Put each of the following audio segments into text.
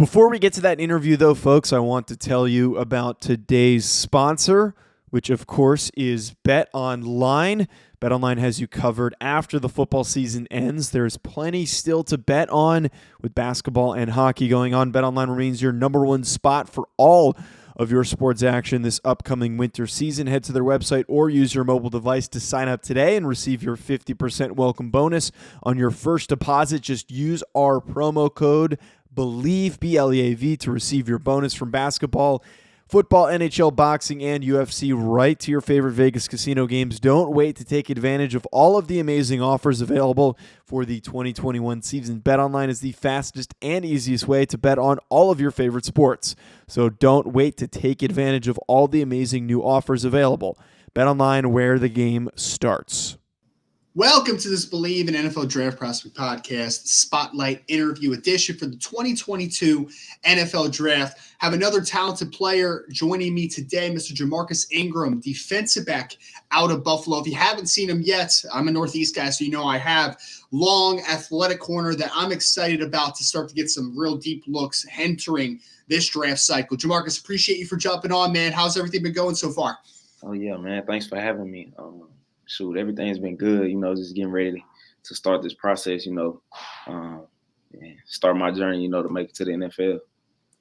Before we get to that interview, though, folks, I want to tell you about today's sponsor, which, of course, is BetOnline. BetOnline has you covered after the football season ends. There's plenty still to bet on with basketball and hockey going on. BetOnline remains your number one spot for all of your sports action this upcoming winter season. Head to their website or use your mobile device to sign up today and receive your 50% welcome bonus on your first deposit. Just use our promo code BELIEVE, BLEAV, to receive your bonus from basketball, football, NHL, boxing, and UFC right to your favorite Vegas casino games. Don't wait to take advantage of all of the amazing offers available for the 2021 season. BetOnline is the fastest and easiest way to bet on all of your favorite sports. So don't wait to take advantage of all the amazing new offers available. BetOnline, where the game starts. Welcome to this Believe in NFL Draft Prospect Podcast Spotlight Interview Edition for the 2022 NFL Draft. Have another talented player joining me today, Mr. Ja'Marcus Ingram, defensive back out of Buffalo. If you haven't seen him yet, I'm a Northeast guy, so you know I have. Long, athletic corner that I'm excited about to start to get some real deep looks entering this draft cycle. Ja'Marcus, appreciate you for jumping on, man. How's everything been going so far? Oh, yeah, man. Thanks for having me. Shoot, everything's been good, just getting ready to start this process, start my journey, to make it to the NFL.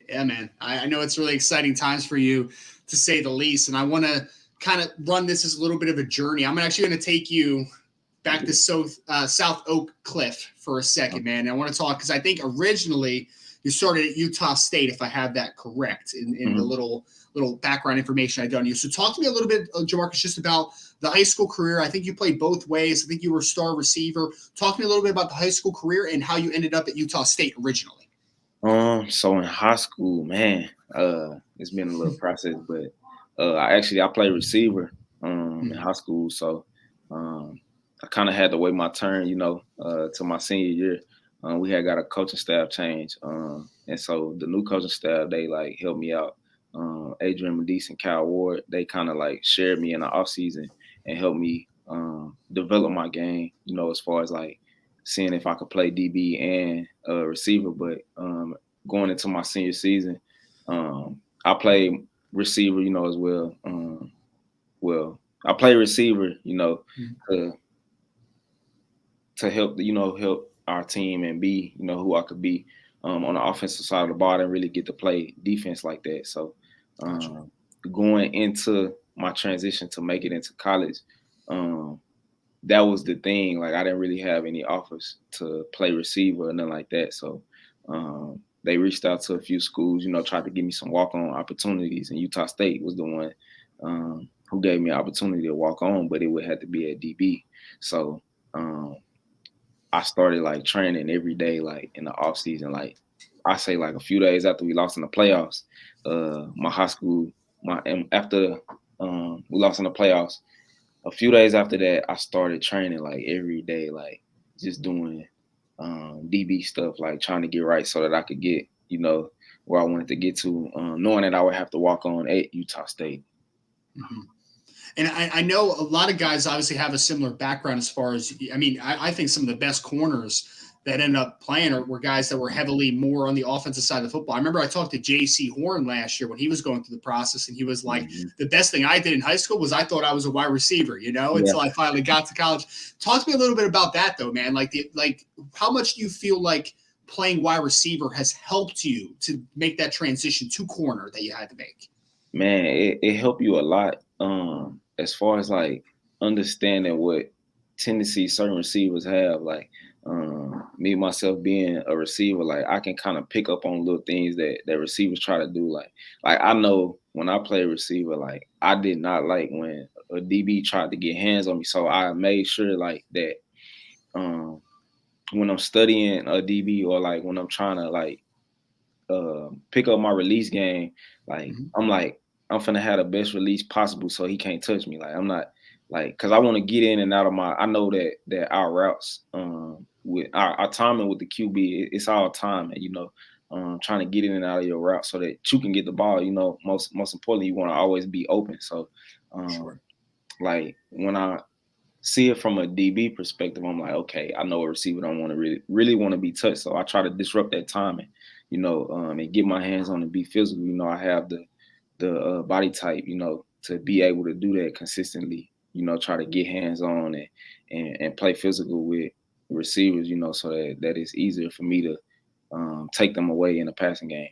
Yeah, man. I know it's really exciting times for you, to say the least, and I want to kind of run this as a little bit of a journey. I'm actually going to take you back to South Oak Cliff for a second, man. And I want to talk because I think originally you started at Utah State, if I have that correct, in the little background information I done you. So talk to me a little bit, Ja'Marcus, just about the high school career. I think you played both ways. I think you were a star receiver. Talk to me a little bit about the high school career and how you ended up at Utah State originally. So in high school, man, it's been a little process, but I played receiver in high school. So I kind of had to wait my turn, to my senior year. We had got a coaching staff change. And so the new coaching staff, they helped me out. Adrian Medice and Kyle Ward, they kind of shared me in the offseason and helped me develop my game, as far as seeing if I could play DB and receiver. But going into my senior season, I played receiver, as well. I played receiver, to help, help our team and be, who I could be on the offensive side of the ball and really get to play defense like that. So going into my transition to make it into college, that was the thing. I didn't really have any offers to play receiver or nothing like that. So they reached out to a few schools, tried to give me some walk-on opportunities. And Utah State was the one who gave me an opportunity to walk on, but it would have to be at DB. So I started training every day, in the off season. I say a few days after we lost in the playoffs, my high school, after we lost in the playoffs, a few days after that, I started training every day, just doing DB stuff, trying to get right so that I could get, where I wanted to get to, knowing that I would have to walk on at Utah State. Mm-hmm. And I know a lot of guys obviously have a similar background as far as, I think some of the best corners that ended up playing were guys that were heavily more on the offensive side of the football. I remember I talked to J.C. Horn last year when he was going through the process, and he was like, the best thing I did in high school was I thought I was a wide receiver, until I finally got to college. Talk to me a little bit about that, though, man. How much do you feel like playing wide receiver has helped you to make that transition to corner that you had to make? Man, it helped you a lot. As far as understanding what tendencies certain receivers have, me myself being a receiver, I can kind of pick up on little things that receivers try to do. I know when I play receiver, I did not like when a DB tried to get hands on me. So I made sure that when I'm studying a DB or when I'm trying to pick up my release game, I'm finna have the best release possible so he can't touch me. I'm not because I want to get in and out of I know that our routes, with our timing with the QB, it's all timing, trying to get in and out of your route so that you can get the ball. Most importantly, you want to always be open. So, sure. When I see it from a DB perspective, I'm okay, I know a receiver don't want to really want to be touched, so I try to disrupt that timing, and get my hands on and be physical. I have the body type, to be able to do that consistently. Try to get hands on and play physical with receivers. So that it's easier for me to take them away in the passing game.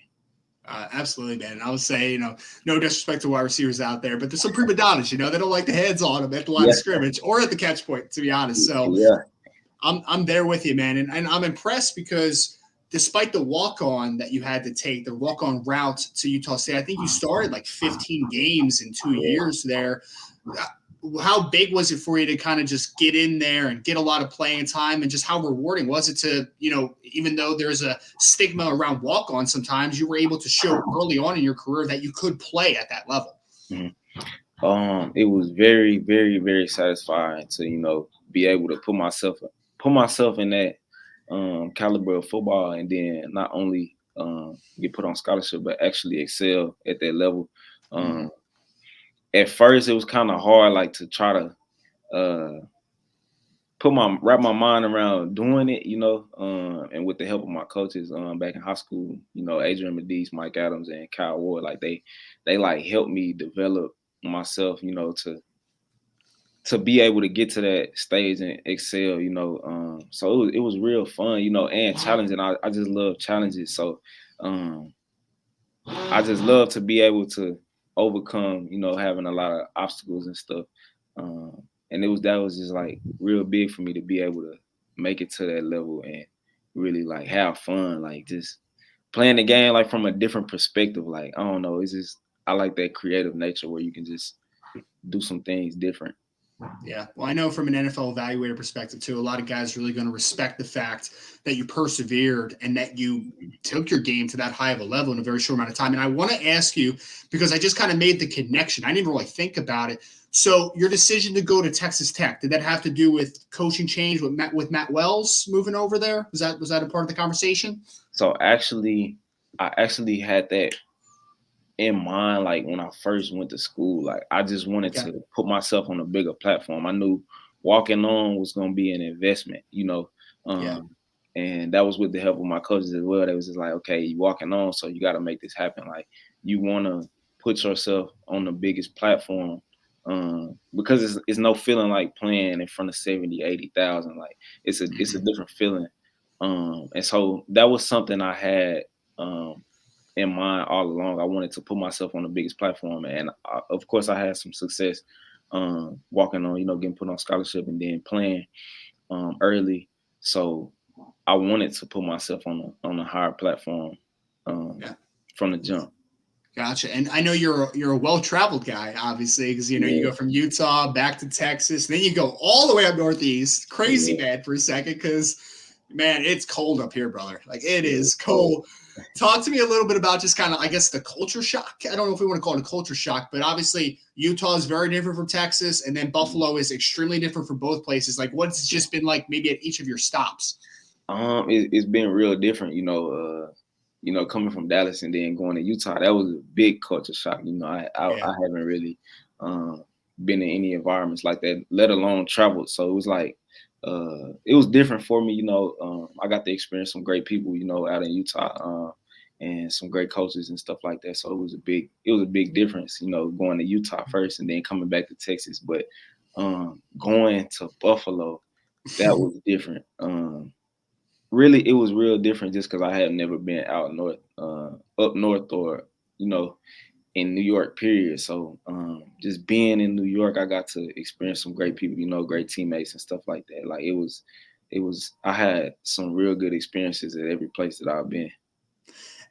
Absolutely, man. And I would say, no disrespect to wide receivers out there, but there's some prima donnas, they don't like the heads on them at the line of scrimmage or at the catch point, to be honest. So I'm there with you, man. And I'm impressed because despite the walk-on that you had to take, the walk-on route to Utah State, I think you started like 15 games in 2 years there. How big was it for you to kind of just get in there and get a lot of playing time, and just how rewarding was it to, even though there's a stigma around walk-on sometimes, you were able to show early on in your career that you could play at that level? Mm-hmm. It was very, very, very satisfying to, be able to put myself in that caliber of football, and then not only get put on scholarship, but actually excel at that level. At first, it was kind of hard, like to try to wrap my mind around doing it, and with the help of my coaches back in high school, Adrian Medice, Mike Adams, and Kyle Ward, like they like helped me develop myself, to be able to get to that stage and excel, so it was real fun, and challenging. I just love challenges. So I just love to be able to overcome, having a lot of obstacles and stuff. And that was just like real big for me to be able to make it to that level and really like have fun, like just playing the game like from a different perspective. Like, I don't know, it's just, I like that creative nature where you can just do some things different. Yeah. Well, I know from an NFL evaluator perspective too, a lot of guys are really going to respect the fact that you persevered and that you took your game to that high of a level in a very short amount of time. And I want to ask you, because I just kind of made the connection. I didn't really think about it. So your decision to go to Texas Tech, did that have to do with coaching change with Matt Wells moving over there? Was that a part of the conversation? So I actually had that in mind, like when I first went to school. Like I just wanted to put myself on a bigger platform. I knew walking on was going to be an investment, and that was with the help of my coaches as well. They was just like, okay, you walking on, so you got to make this happen. Like you want to put yourself on the biggest platform, because it's no feeling like playing in front of 70, 80,000. Like it's a different feeling. And so that was something I had in mind all along. I wanted to put myself on the biggest platform, and of course I had some success walking on, getting put on scholarship and then playing early. So I wanted to put myself on a higher platform from the jump. Gotcha. And I know you're a well-traveled guy, obviously, because you go from Utah back to Texas, and then you go all the way up northeast. Crazy bad for a second, because man, it's cold up here, brother. Like it is cold. Talk to me a little bit about just kind of, I guess, the culture shock. I don't know if we want to call it a culture shock, but obviously Utah is very different from Texas, and then Buffalo is extremely different from both places. Like, what's it just been like maybe at each of your stops? It's been real different, coming from Dallas and then going to Utah. That was a big culture shock. I haven't really been in any environments like that, let alone traveled. So it was like, it was different for me. I got to experience some great people, out in Utah, and some great coaches and stuff like that. So it was a big difference, going to Utah first and then coming back to Texas. But going to Buffalo, that was different. Really, it was real different just because I had never been up north, or in New York, period. So just being in New York, I got to experience some great people, great teammates and stuff like that. Like it was I had some real good experiences at every place that I've been.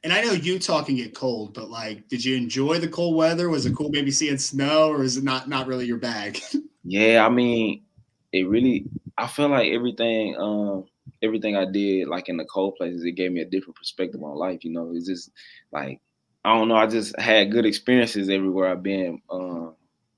And I know Utah can get cold, but like, did you enjoy the cold weather? Was it cool maybe seeing snow, or is it not really your bag? Yeah, I mean, I feel like everything I did, like in the cold places, it gave me a different perspective on life. It's just like, I don't know, I just had good experiences everywhere I've been.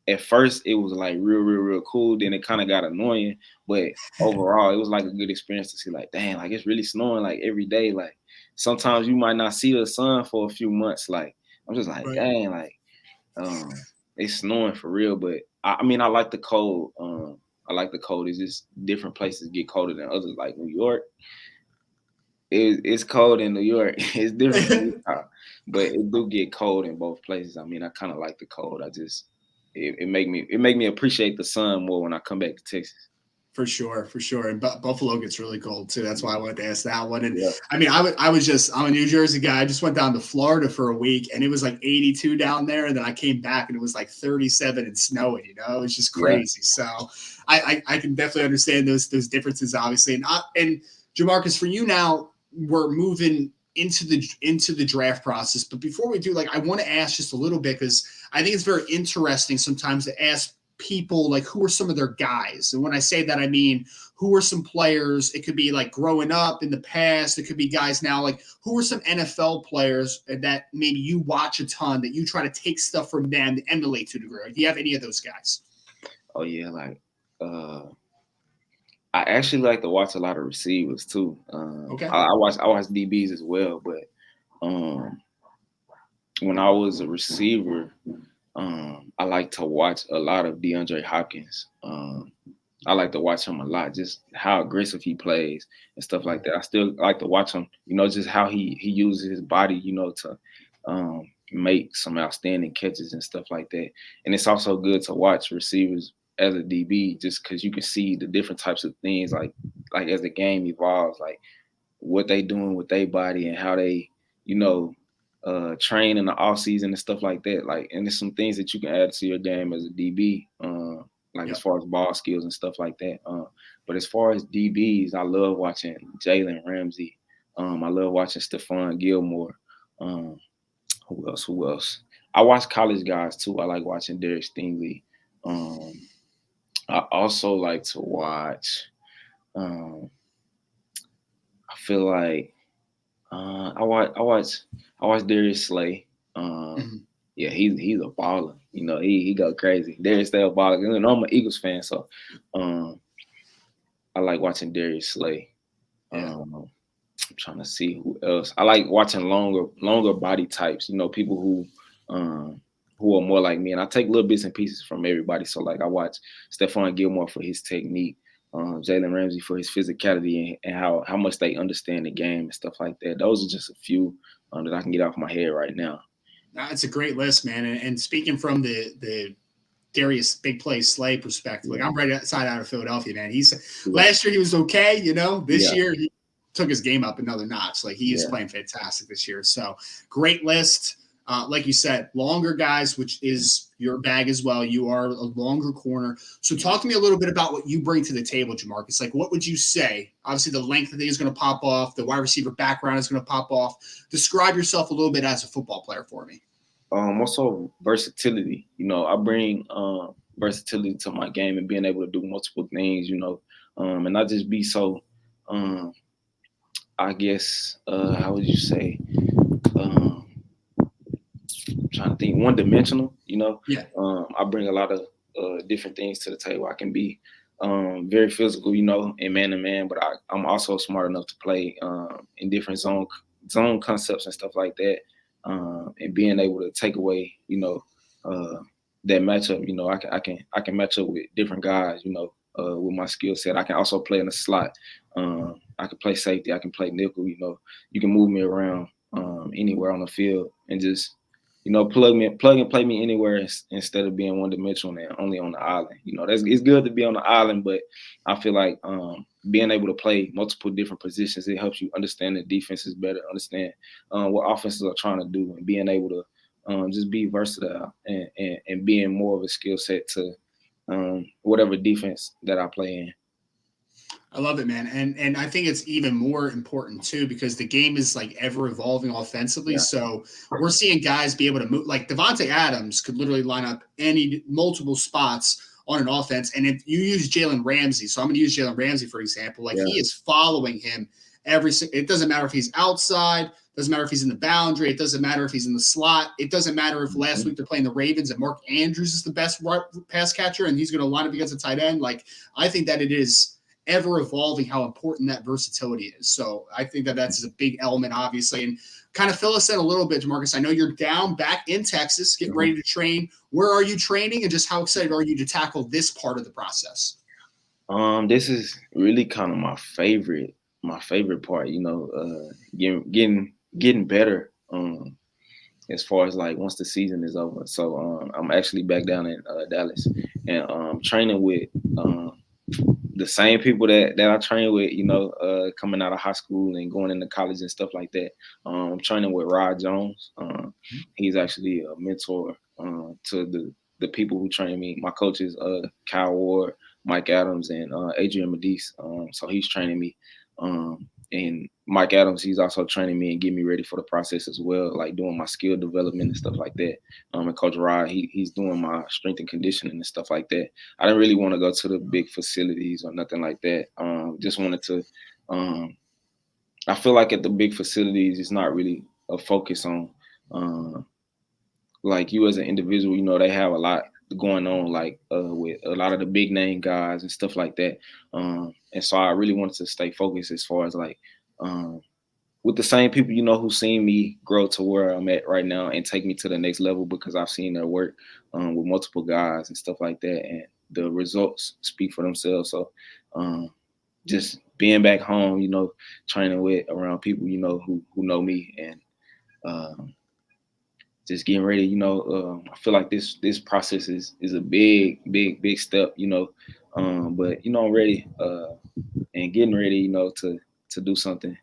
At first it was like real cool, then it kind of got annoying, but overall it was like a good experience to see, like, dang, like it's really snowing like every day. Like sometimes you might not see the sun for a few months. Like I'm just like, dang, like it's snowing for real. But I mean, I like the cold. I like the cold. It's just different places get colder than others. Like New York, It's cold in New York. It's different from Utah, but it do get cold in both places. I mean, I kind of like the cold. It make me appreciate the sun more when I come back to Texas. For sure. And Buffalo gets really cold too. That's why I wanted to ask that one. And Yeah. I mean, I'm a New Jersey guy. I just went down to Florida for a week, and it was like 82 down there, and then I came back and it was like 37 and snowing. You know, it was just crazy. Yeah. So I can definitely understand those differences, obviously. And Ja'Marcus, for you now, we're moving into the draft process. But before we do, like, I want to ask just a little bit, because I think it's very interesting sometimes to ask people, like, who are some of their guys. And when I say that, I mean, who are some players? It could be like growing up in the past. It could be guys now. Like, who are some NFL players that maybe you watch a ton, that you try to take stuff from them to emulate to a degree? Do you have any of those guys? Oh yeah, like I actually like to watch a lot of receivers too. Okay. I watch DBs as well, but when I was a receiver, I like to watch a lot of DeAndre Hopkins. I like to watch him a lot, just how aggressive he plays and stuff like that. I still like to watch him, just how he uses his body, to make some outstanding catches and stuff like that. And it's also good to watch receivers as a DB, just because you can see the different types of things, like as the game evolves, like what they doing with their body and how they, train in the off season and stuff like that. Like, and there's some things that you can add to your game as a DB, as far as ball skills and stuff like that. But as far as DBs, I love watching Jalen Ramsey. I love watching Stephon Gilmore. Who else? I watch college guys too. I like watching Derek Stingley. I also like to watch. I feel like I watch Darius Slay. Yeah, he's a baller. He go crazy. Darius Slay a baller. I'm an Eagles fan, so I like watching Darius Slay. Yeah. I'm trying to see who else. I like watching longer body types. People who are more like me, and I take little bits and pieces from everybody. So like I watch Stephon Gilmore for his technique, Jalen Ramsey for his physicality and how much they understand the game and stuff like that. Those are just a few that I can get off my head right now. That's a great list, man. And speaking from the Darius Big Play Slay perspective, like, I'm right outside out of Philadelphia, man. Last year he was okay, This year he took his game up another notch. Like, he is playing fantastic this year. So great list. Like you said, longer guys, which is your bag as well. You are a longer corner. So talk to me a little bit about what you bring to the table, Ja'Marcus. Like, what would you say? Obviously, the length of the thing is going to pop off. The wide receiver background is going to pop off. Describe yourself a little bit as a football player for me. Also versatility. I bring versatility to my game and being able to do multiple things, and not just be so, I guess, how would you say, trying to think, one-dimensional. Yeah. I bring a lot of different things to the table. I can be very physical, and man-to-man, but I'm also smart enough to play in different zone concepts and stuff like that, and being able to take away, that matchup. I can match up with different guys, with my skill set. I can also play in the slot. I can play safety. I can play nickel. You can move me around anywhere on the field and just plug and play me anywhere instead of being one-dimensional and only on the island. It's good to be on the island, but I feel like being able to play multiple different positions, it helps you understand the defenses better, understand what offenses are trying to do, and being able to just be versatile and being more of a skill set to whatever defense that I play in. I love it, man. And I think it's even more important too, because the game is like ever evolving offensively. Yeah. So we're seeing guys be able to move, like Devontae Adams could literally line up multiple spots on an offense. And if you use Jalen Ramsey, so I'm going to use Jalen Ramsey, for example, he is following him it doesn't matter if he's outside, doesn't matter if he's in the boundary, it doesn't matter if he's in the slot, it doesn't matter if last week they're playing the Ravens and Mark Andrews is the best pass catcher and he's going to line up against a tight end. Like, I think that it is ever evolving how important that versatility is. So I think that that's a big element, obviously. And kind of fill us in a little bit, Demarcus. I know you're back in Texas, getting ready to train. Where are you training, and just how excited are you to tackle this part of the process? This is really kind of my favorite my favorite part, getting better. As far as like once the season is over. So I'm actually back down in Dallas and training with the same people that I train with, coming out of high school and going into college and stuff like that. I'm training with Rod Jones. He's actually a mentor to the people who train me. My coaches, Kyle Ward, Mike Adams, and Adrian Medice. So he's training me. And Mike Adams, he's also training me and getting me ready for the process as well, like doing my skill development and stuff like that. And Coach Rod, he's doing my strength and conditioning and stuff like that. I didn't really want to go to the big facilities or nothing like that. Just wanted to. I feel like at the big facilities, it's not really a focus on like you as an individual. They have a lot going on, like with a lot of the big name guys and stuff like that. And so I really wanted to stay focused as far as like with the same people, who seen me grow to where I'm at right now and take me to the next level because I've seen their work with multiple guys and stuff like that. And the results speak for themselves. So just being back home, training with around people, who know me and just getting ready, I feel like this process is a big step, but I'm ready and getting ready, to do something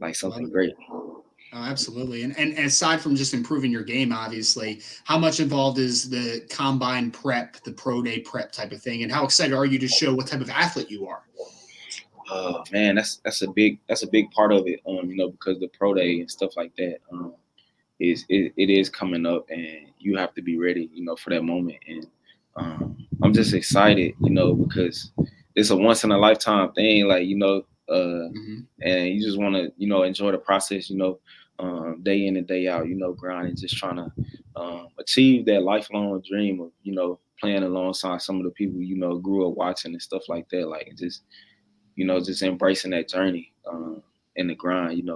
like something great. Oh, absolutely. And aside from just improving your game, obviously, how much involved is the combine prep, the pro day prep type of thing, and how excited are you to show what type of athlete you are? Man, that's a big part of it, because the pro day and stuff like that. It is coming up and you have to be ready, for that moment. And I'm just excited, because it's a once in a lifetime thing, like, and you just want to, enjoy the process, day in and day out, grinding, just trying to achieve that lifelong dream of, playing alongside some of the people, grew up watching and stuff like that. Like just, just embracing that journey and the grind,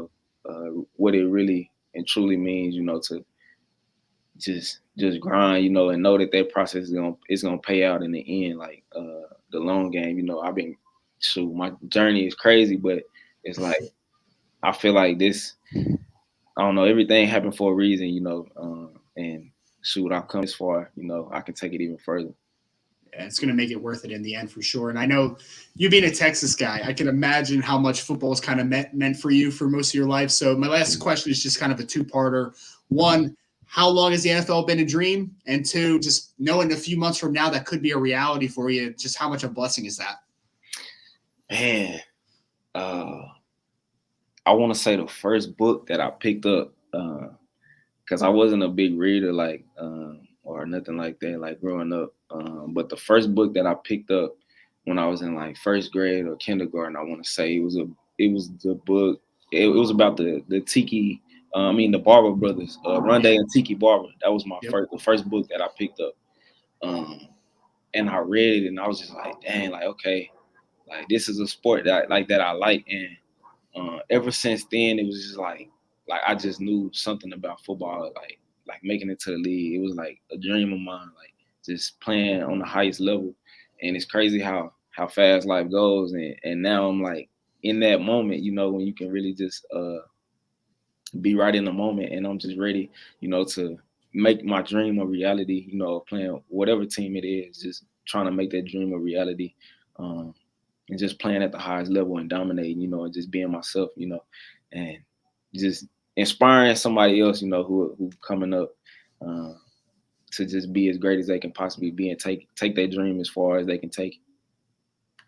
what it really and truly means, to just grind, and know that process is gonna pay out in the end, like the long game. My journey is crazy, but it's like I feel like this. I don't know. Everything happened for a reason, and I've come this far. I can take it even further. Yeah, it's going to make it worth it in the end for sure. And I know you being a Texas guy, I can imagine how much football is kind of meant for you for most of your life. So my last question is just kind of a two-parter. One, how long has the NFL been a dream? And two, just knowing a few months from now that could be a reality for you, just how much a blessing is that? Man, I want to say the first book that I picked up, because I wasn't a big reader, like or nothing like that, like growing up. But the first book that I picked up when I was in like first grade or kindergarten, I want to say it was the book. It was about the Tiki. The Barber brothers, Rondé and Tiki Barber. That was the first book that I picked up. And I read it, and I was just like, dang, like okay, like this is a sport that I like, and ever since then it was just like I just knew something about football, like making it to the league. It was like a dream of mine, like just playing on the highest level. And it's crazy how fast life goes, and now I'm like in that moment, when you can really just be right in the moment, and I'm just ready, to make my dream a reality, playing whatever team it is, just trying to make that dream a reality, and just playing at the highest level and dominating, and just being myself, and just inspiring somebody else, who coming up to just be as great as they can possibly be and take their dream as far as they can take it.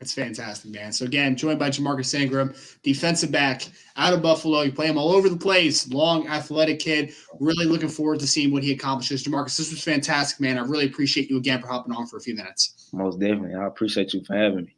It's fantastic, man. So again, joined by Ja'Marcus Ingram, defensive back out of Buffalo. You play him all over the place. Long, athletic kid. Really looking forward to seeing what he accomplishes. Ja'Marcus, this was fantastic, man. I really appreciate you again for hopping on for a few minutes. Most definitely. I appreciate you for having me.